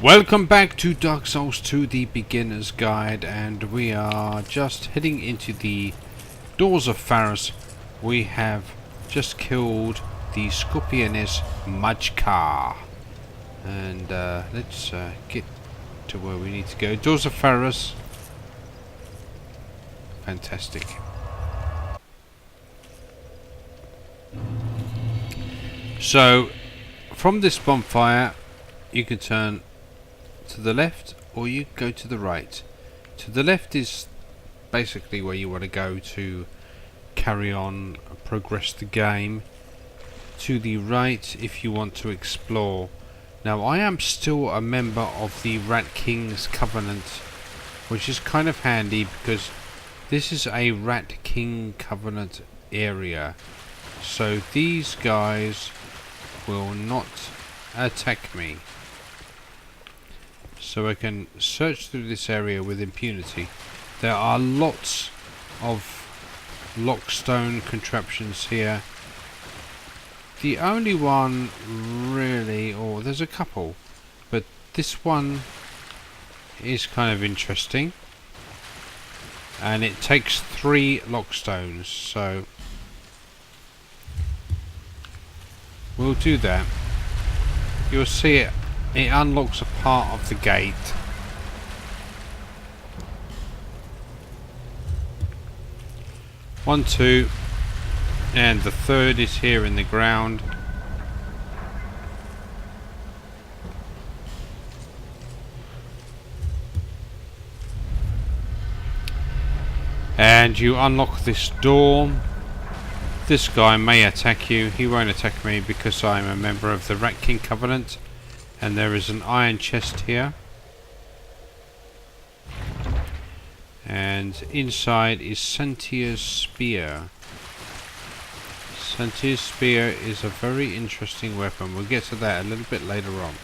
Welcome back to Dark Souls 2, the beginner's guide, and we are just heading into the Doors of Pharros. We have just killed the Scorpioness Majka, and let's get to where we need to go. Doors of Pharros. Fantastic. So, from this bonfire, you can turn to the left or you go to the right. To the left is basically where you want to go to carry on, progress the game. To the right if you want to explore. Now I am still a member of the Rat King's Covenant, which is kind of handy because this is a Rat King Covenant area, so these guys will not attack me. So I can search through this area with impunity. There are lots of lockstone contraptions here. The only one really, or there's a couple, but this one is kind of interesting. And it takes 3 lockstones, so we'll do that. You'll see it unlocks a part of the gate. One, two, and the third is here in the ground. And you unlock this door. This guy may attack you. He won't attack me because I'm a member of the Rat King Covenant. And there is an iron chest here. And inside is Santiage Spear. Santiage Spear is a very interesting weapon. We'll get to that a little bit later on.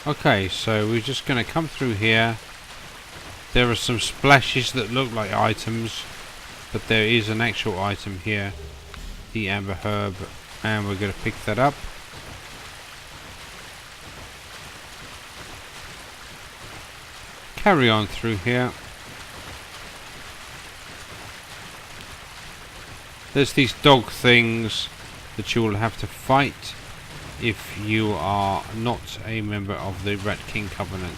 Okay, so we're just going to come through here. There are some splashes that look like items, but there is an actual item here, the amber herb, and we're going to pick that up. Carry on through here. There's these dog things that you will have to fight if you are not a member of the Rat King Covenant.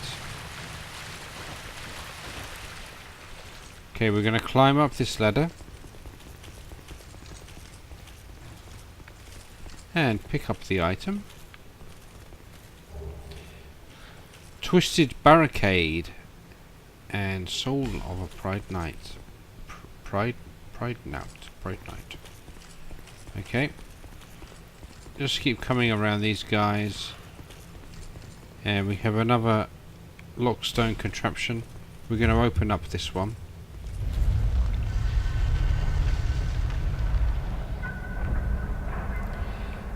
Okay, we're going to climb up this ladder and pick up the item. Twisted Barricade and Soul of a Pride Knight. Pride Knight. Okay. Just keep coming around these guys. And we have another lockstone contraption. We're going to open up this one.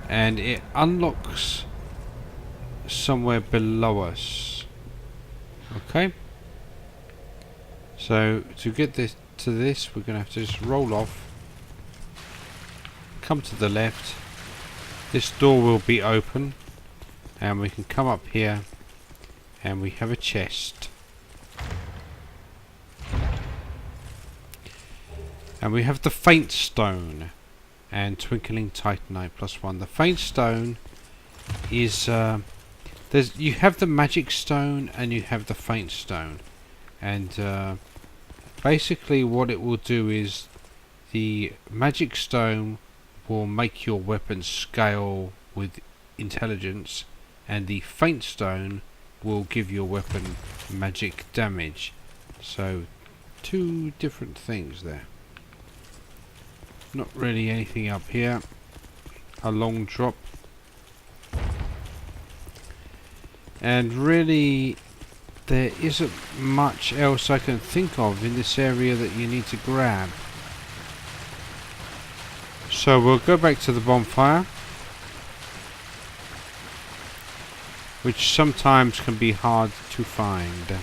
And it unlocks somewhere below us. Okay. So to get this to this, we're going to have to just roll off. Come to the left. This door will be open, and we can come up here, and we have a chest. And we have the Faint Stone and Twinkling Titanite +1. The Faint Stone is you have the Magic Stone and you have the Faint Stone, and basically what it will do is the Magic Stone will make your weapon scale with intelligence, and the Faint Stone will give your weapon magic damage. So 2 different things there. Not really anything up here. A long drop. And really there isn't much else I can think of in this area that you need to grab. So we'll go back to the bonfire, which sometimes can be hard to find.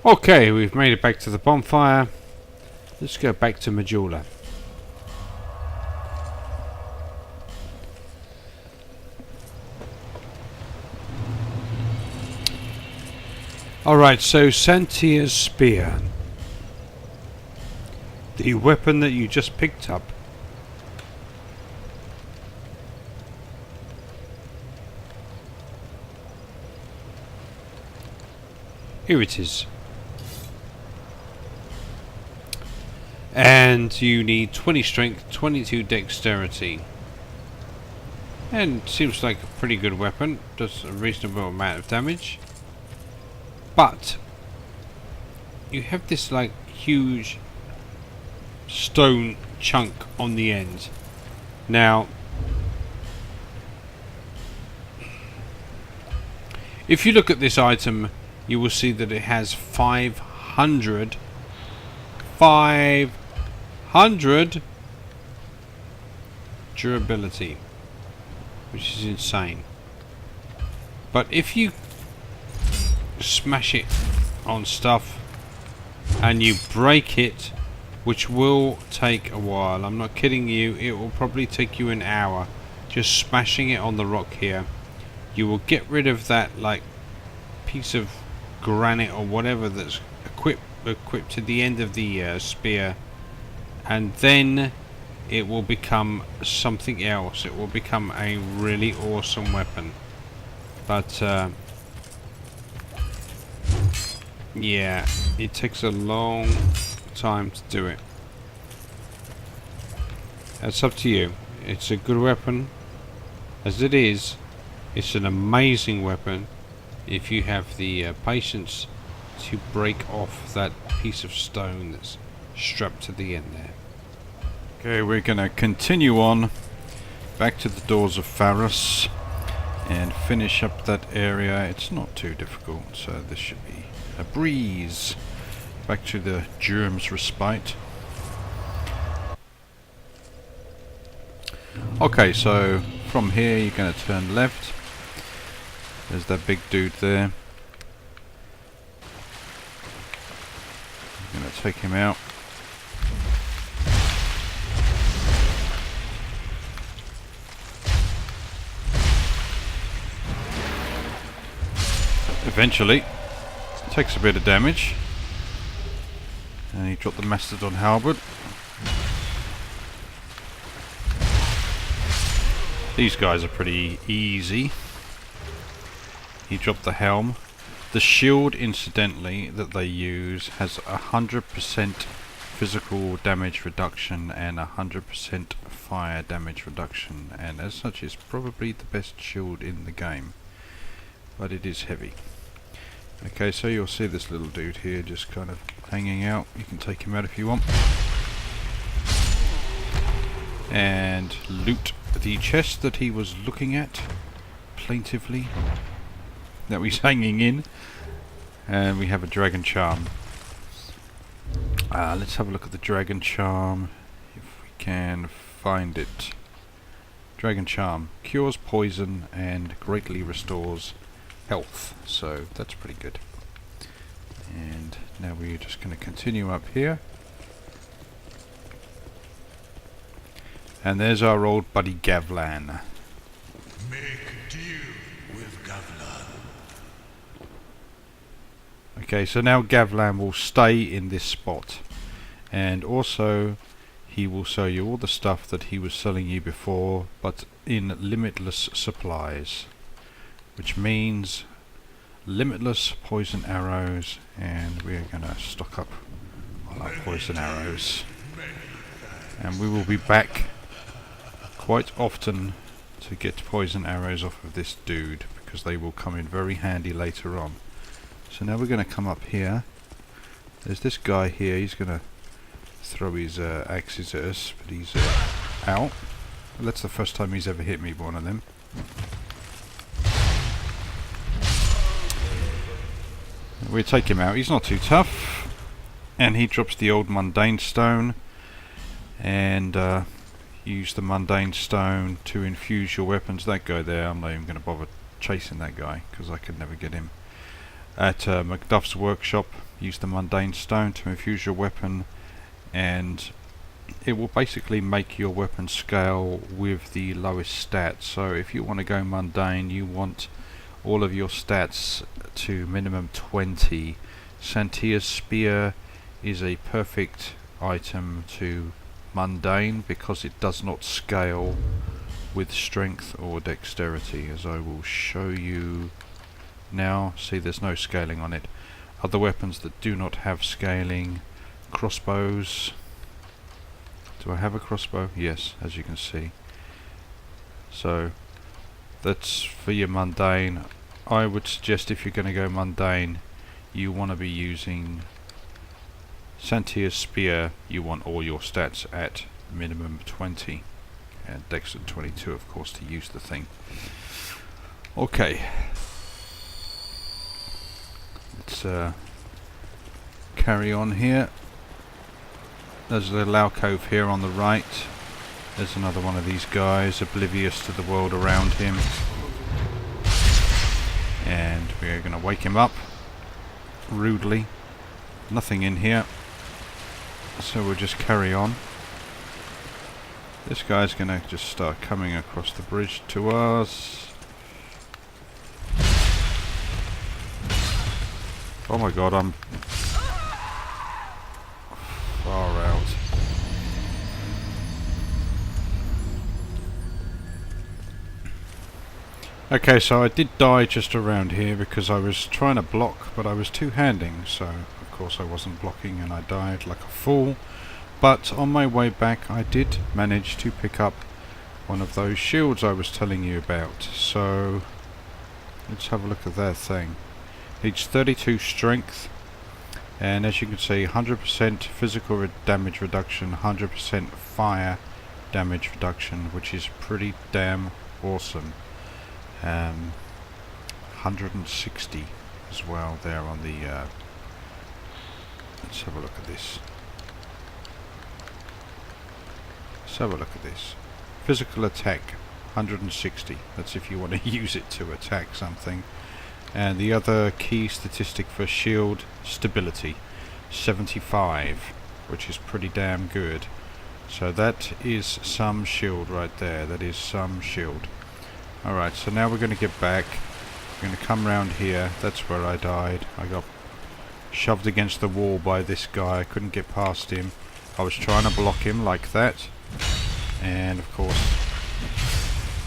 Okay, we've made it back to the bonfire. Let's go back to Majula. Alright, so Santiage Spear. The weapon that you just picked up. Here it is. And you need 20 strength, 22 dexterity. And seems like a pretty good weapon. Does a reasonable amount of damage. But you have this like huge stone chunk on the end. Now, if you look at this item, you will see that it has 500 durability, which is insane. But if you smash it on stuff and you break it, which will take a while, I'm not kidding you, it will probably take you an hour just smashing it on the rock here, you will get rid of that like piece of granite or whatever that's equipped to the end of the spear, and then it will become something else. It will become a really awesome weapon. But yeah, it takes a long time to do it. It's up to you. It's a good weapon as it is. It's an amazing weapon if you have the patience to break off that piece of stone that's strapped to the end there. Okay, we're going to continue on back to the Doors of Pharros and finish up that area. It's not too difficult, so this should be a breeze. Back to the Germ's Respite. Okay, so from here you're going to turn left. There's that big dude there. I'm going to take him out. Eventually, takes a bit of damage. And he dropped the Mastodon Halberd. These guys are pretty easy. He dropped the helm. The shield, incidentally, that they use has 100% physical damage reduction and 100% fire damage reduction, and as such is probably the best shield in the game. But it is heavy. Okay, so you'll see this little dude here just kind of hanging out. You can take him out if you want. And loot the chest that he was looking at plaintively, that he's hanging in. And we have a dragon charm. Let's have a look at the dragon charm if we can find it. Dragon charm cures poison and greatly restores health, so that's pretty good. And now we're just going to continue up here. And there's our old buddy Gavlan. Make deal with Gavlan. Okay, so now Gavlan will stay in this spot, and also he will sell you all the stuff that he was selling you before, but in limitless supplies, which means limitless poison arrows, and we're going to stock up on our poison arrows. And we will be back quite often to get poison arrows off of this dude, because they will come in very handy later on. So now we're going to come up here. There's this guy here. He's going to throw his axes at us, but he's out. Well, that's the first time he's ever hit me with one of them. We'll take him out. He's not too tough. And he drops the old mundane stone. And use the mundane stone to infuse your weapons. That guy there, I'm not even going to bother chasing that guy, because I could never get him. At Macduff's workshop, use the mundane stone to infuse your weapon, and it will basically make your weapon scale with the lowest stats. So if you want to go mundane, you want all of your stats to minimum 20. Santiage Spear is a perfect item to mundane because it does not scale with strength or dexterity, as I will show you now. See, there's no scaling on it. Other weapons that do not have scaling, crossbows. Do I have a crossbow? Yes, as you can see. So that's for your mundane. I would suggest if you're going to go mundane, you want to be using Santiage Spear. You want all your stats at minimum 20. And Dex at 22, of course, to use the thing. Okay. Let's carry on here. There's the Cove here on the right. There's another one of these guys, oblivious to the world around him. And we're going to wake him up rudely. Nothing in here, so we'll just carry on. This guy's going to just start coming across the bridge to us. Oh my god, I'm far out. Okay, so I did die just around here because I was trying to block, but I was two-handing, so of course I wasn't blocking and I died like a fool. But on my way back I did manage to pick up one of those shields I was telling you about. So let's have a look at that thing. It's 32 strength, and as you can see, 100% physical damage reduction, 100% fire damage reduction, which is pretty damn awesome. 160 as well there on the let's have a look at this. Let's have a look at this. Physical attack 160. That's if you want to use it to attack something. And the other key statistic for shield stability 75, which is pretty damn good. So that is some shield right there. That is some shield. Alright, so now we're going to get back. We're going to come round here. That's where I died. I got shoved against the wall by this guy. I couldn't get past him. I was trying to block him like that, and of course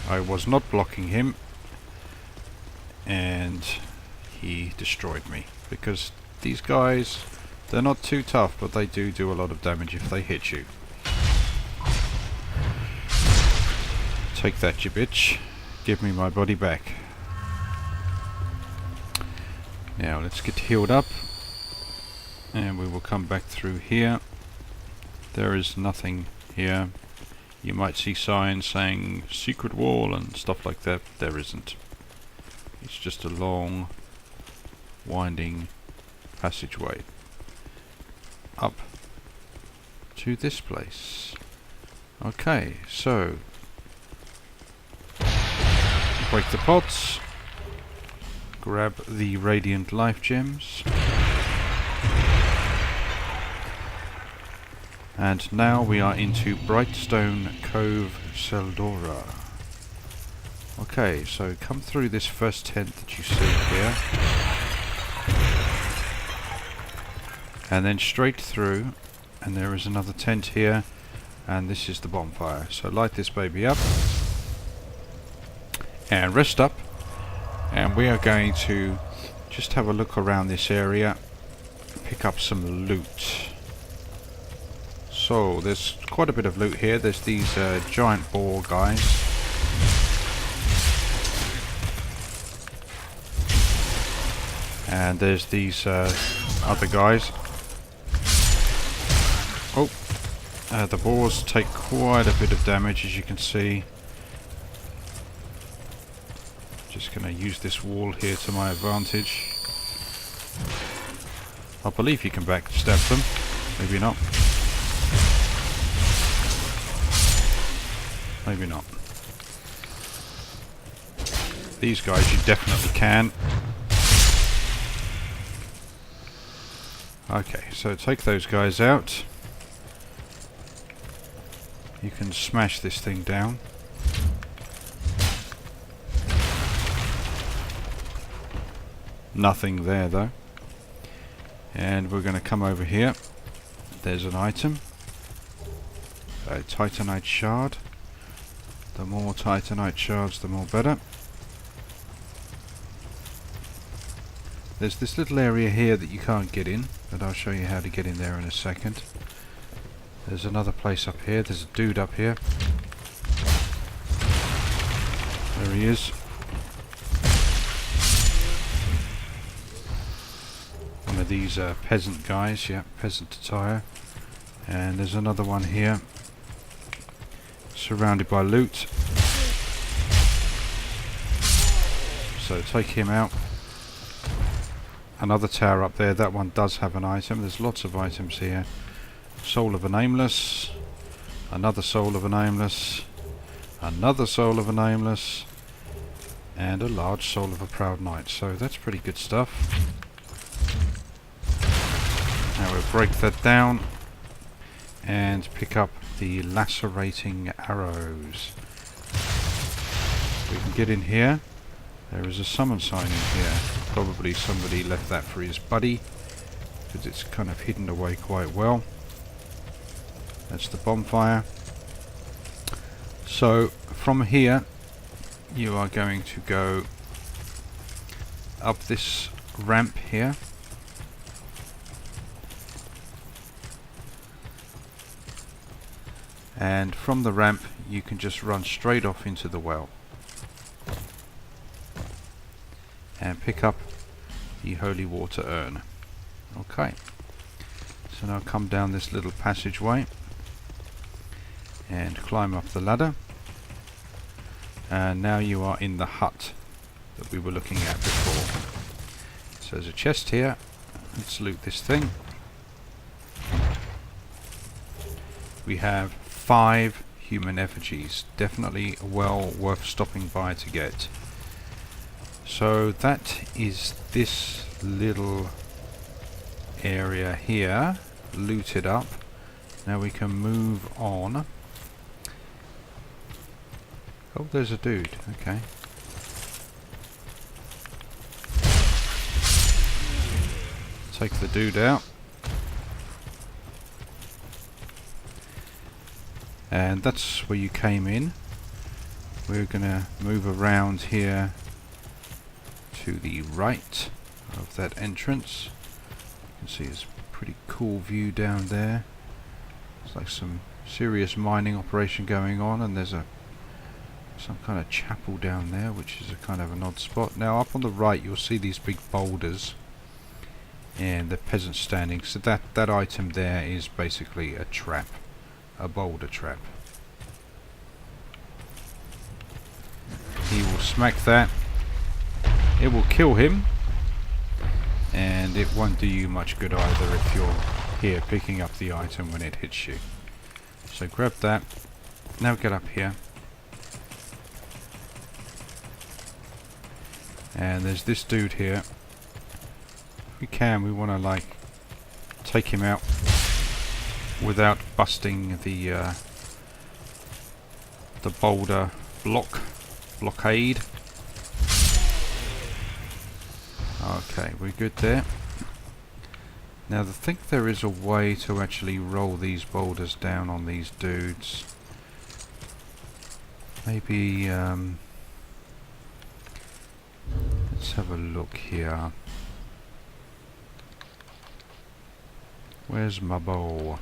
I was not blocking him, and he destroyed me. Because these guys, they're not too tough, but they do a lot of damage if they hit you. Take that, you bitch. Give me my body back. Now let's get healed up, and we will come back through here. There is nothing here. You might see signs saying secret wall and stuff like that. There isn't. It's just a long winding passageway up to this place. Okay, so break the pots, grab the radiant life gems, and now we are into Brightstone Cove, Tseldora. Okay, so come through this first tent that you see here, and then straight through, and there is another tent here, and this is the bonfire. So light this baby up and rest up, and we are going to just have a look around this area, pick up some loot. So there's quite a bit of loot here. There's these giant boar guys, and there's these other guys. Oh, the boars take quite a bit of damage, as you can see. Just going to use this wall here to my advantage. I believe you can backstab them. Maybe not. Maybe not. These guys you definitely can. Okay, so take those guys out. You can smash this thing down. Nothing there though. And we're going to come over here. There's an item. A Titanite shard. The more Titanite shards, the more better. There's this little area here that you can't get in, but I'll show you how to get in there in a second. There's another place up here. There's a dude up here. There he is. One of these peasant guys, yeah, peasant attire. And there's another one here, surrounded by loot. So take him out. Another tower up there, that one does have an item. There's lots of items here. Soul of a Nameless, another Soul of a Nameless, another Soul of a Nameless, and a large Soul of a Proud Knight. So that's pretty good stuff. Now we'll break that down and pick up the Lacerating Arrows. We can get in here. There is a summon sign in here. Probably somebody left that for his buddy, because it's kind of hidden away quite well. That's the bonfire. So from here you are going to go up this ramp here. And from the ramp you can just run straight off into the well and pick up the holy water urn. Okay, so now come down this little passageway and climb up the ladder, and now you are in the hut that we were looking at before. So there's a chest here. Let's loot this thing. We have 5 human effigies, definitely well worth stopping by to get. So that is this little area here looted up. Now we can move on. Oh, there's a dude. Okay. Take the dude out. And that's where you came in. We're gonna move around here to the right of that entrance. You can see it's a pretty cool view down there. It's like some serious mining operation going on, and there's some kind of chapel down there, which is a kind of an odd spot. Now up on the right you'll see these big boulders and the peasants standing. So that item there is basically a trap, a boulder trap. He will smack that. It will kill him, and it won't do you much good either if you're here picking up the item when it hits you. So grab that. Now get up here. And there's this dude here. If we can, we want to like take him out without busting the boulder blockade. Okay, we're good there. Now I think there is a way to actually roll these boulders down on these dudes. Maybe let's have a look here. Where's my bow?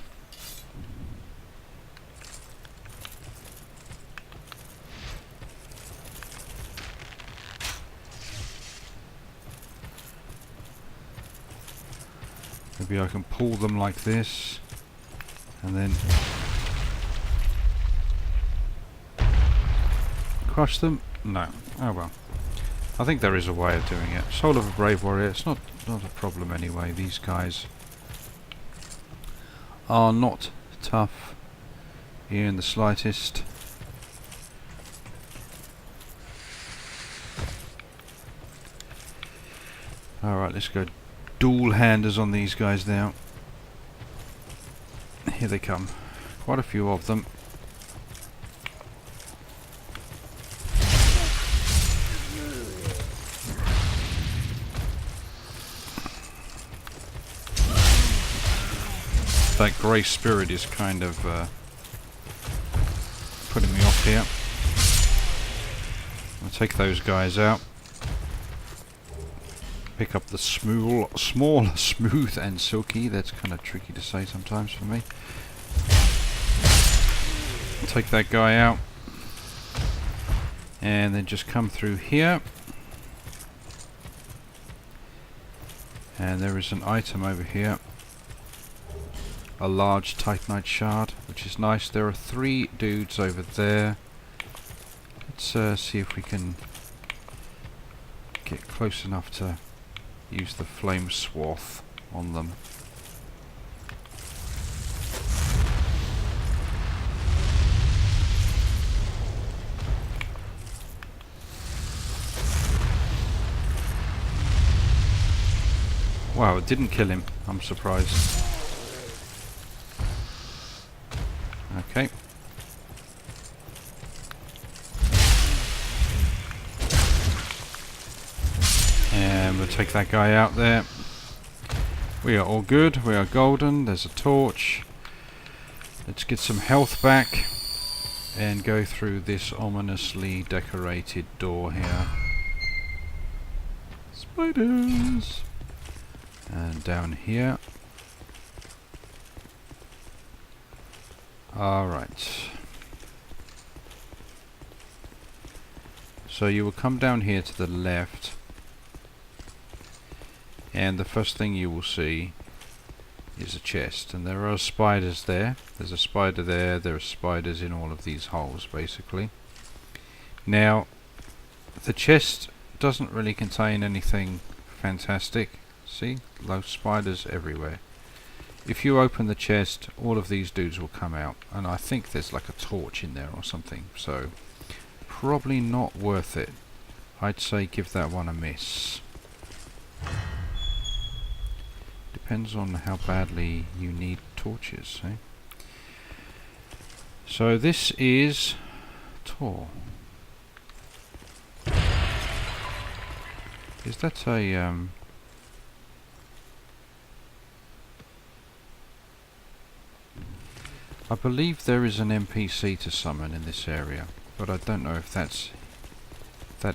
Maybe I can pull them like this and then crush them? No. Oh well. I think there is a way of doing it. Soul of a Brave Warrior, it's not a problem anyway. These guys are not tough here in the slightest. Alright, let's go dual handers on these guys now. Here they come. Quite a few of them. That grey spirit is kind of putting me off here. I'll take those guys out. Pick up the small, smooth and silky. That's kind of tricky to say sometimes for me. Take that guy out. And then just come through here. And there is an item over here. A large Titanite shard, which is nice. There are 3 dudes over there. Let's see if we can get close enough to use the flame swath on them. Wow, it didn't kill him. I'm surprised. Okay. And we'll take that guy out there. We are all good. We are golden. There's a torch. Let's get some health back and go through this ominously decorated door here. Spiders! And down here. Alright. So you will come down here to the left, and the first thing you will see is a chest, and there are spiders there. There's a spider there. There are spiders in all of these holes basically. Now the chest doesn't really contain anything fantastic. See, those spiders everywhere. If you open the chest, all of these dudes will come out, and I think there's like a torch in there or something, so probably not worth it. I'd say give that one a miss. Depends on how badly you need torches, eh? So this is Tor. Is that a I believe there is an NPC to summon in this area, but I don't know if that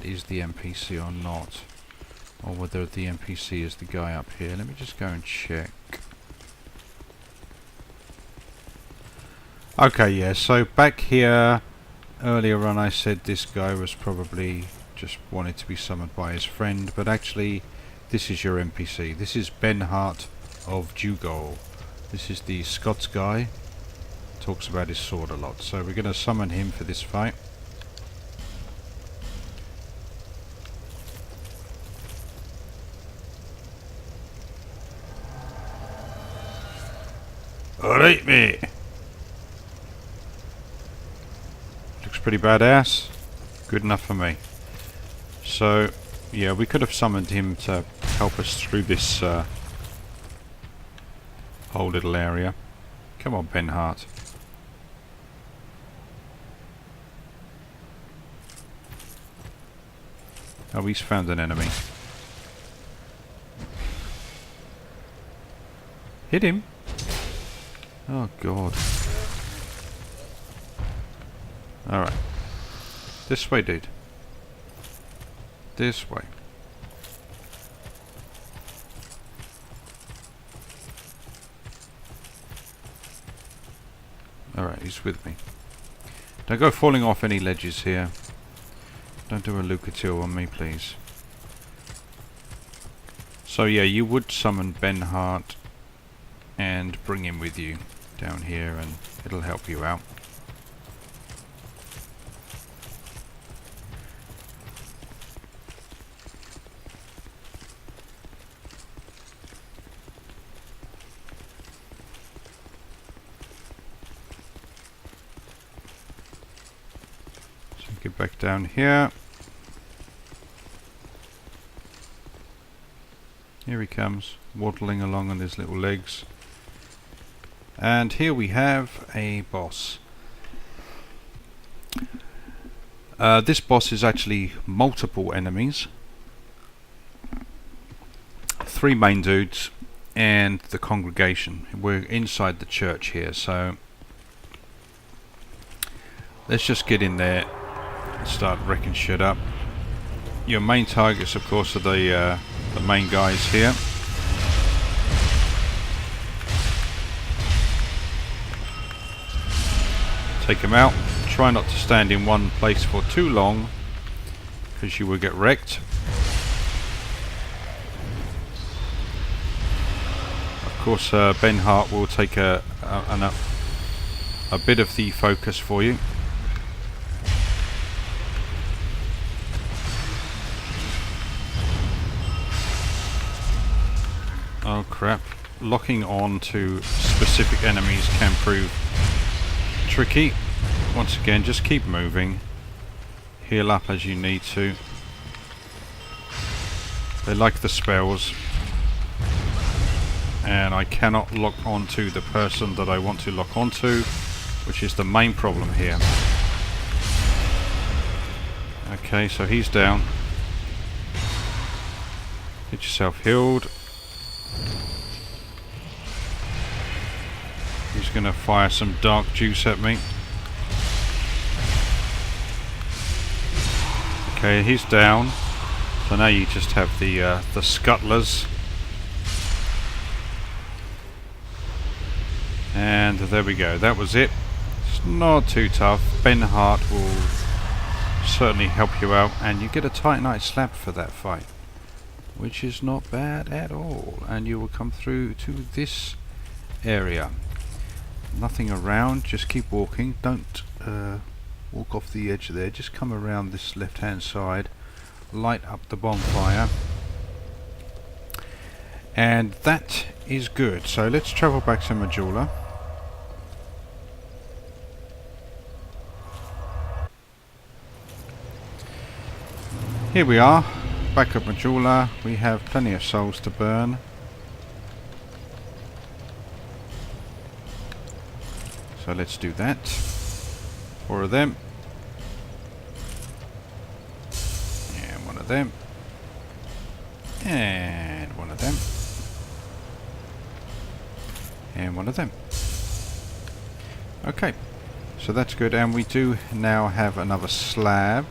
is the NPC or not, or whether the NPC is the guy up here. Let me just go and check. Okay, yeah, so back here earlier on I said this guy was probably just wanted to be summoned by his friend, but actually this is your NPC. This is Benhart of Dugol. This is the Scots guy. Talks about his sword a lot, so we're going to summon him for this fight. Alright, mate. Looks pretty badass. Good enough for me. So, yeah, we could have summoned him to help us through this whole little area. Come on, Benhart. Oh, he's found an enemy. Hit him. Oh, God. Alright. This way, dude. This way. Alright, he's with me. Don't go falling off any ledges here. Don't do a Lucatil on me, please. So yeah, you would summon Benhart and bring him with you down here, and it'll help you out. Get back down here. Here he he comes, waddling along on his little legs. And here we have a boss. This boss is actually multiple enemies. 3 main dudes and the congregation. We're inside the church here, so let's just get in there and start wrecking shit up. Your main targets, of course, are the main guys here. Take them out. Try not to stand in one place for too long, because you will get wrecked. Of course, Benhart will take a bit of the focus for you. Oh crap, locking on to specific enemies can prove tricky. Once again, just keep moving. Heal up as you need to. They like the spells. And I cannot lock onto the person that I want to lock onto, which is the main problem here. Okay, so he's down. Get yourself healed. He's going to fire some dark juice at me. Okay, he's down. So now you just have the scuttlers. And there we go. That was it. It's not too tough. Benhart will certainly help you out, and you get a Titanite slab for that fight, which is not bad at all. And you will come through to this area. Nothing around, just keep walking. Don't walk off the edge there, just come around this left hand side, light up the bonfire, and that is good. So let's travel back to Majula. Here we are, back at Majula. We have plenty of souls to burn. So let's do that. 4 of them. And 1 of them. And 1 of them. And 1 of them. Okay. So that's good. And we do now have another slab.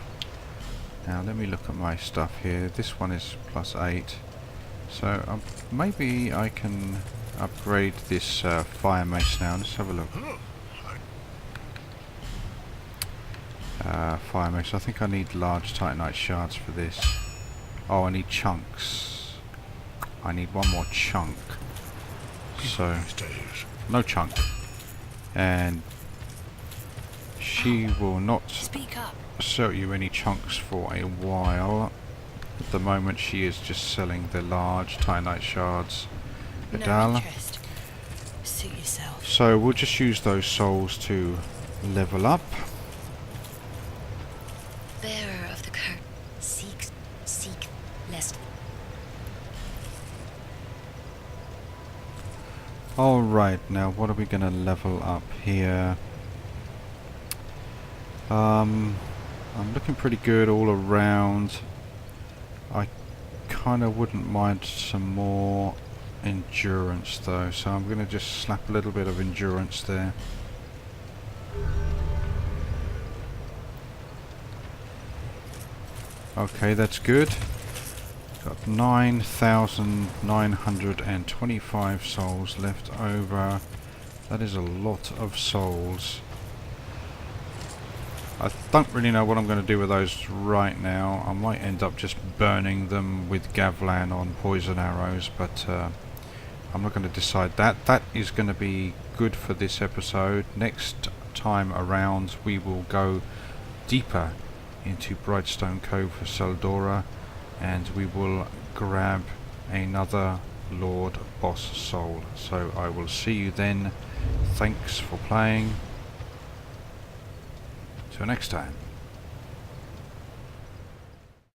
Now let me look at my stuff here. This one is +8. So maybe I can upgrade this fire mace now. Let's have a look. Fire mace. I think I need large titanite shards for this. Oh, I need chunks. I need 1 more chunk. So, no chunk. And she will not sell you any chunks for a while. At the moment she is just selling the large titanite shards. No interest. Suit yourself. So we'll just use those souls to level up. Bearer of the curse, seek lest. Alright, now what are we going to level up here? I'm looking pretty good all around. I kind of wouldn't mind some more endurance though, so I'm going to just slap a little bit of endurance there. Okay, that's good. Got 9,925 souls left over. That is a lot of souls. I don't really know what I'm going to do with those right now. I might end up just burning them with Gavlan on poison arrows, but I'm not going to decide that. That is going to be good for this episode. Next time around we will go deeper into Brightstone Cove for Tseldora, and we will grab another Lord Boss Soul. So I will see you then. Thanks for playing. Till next time.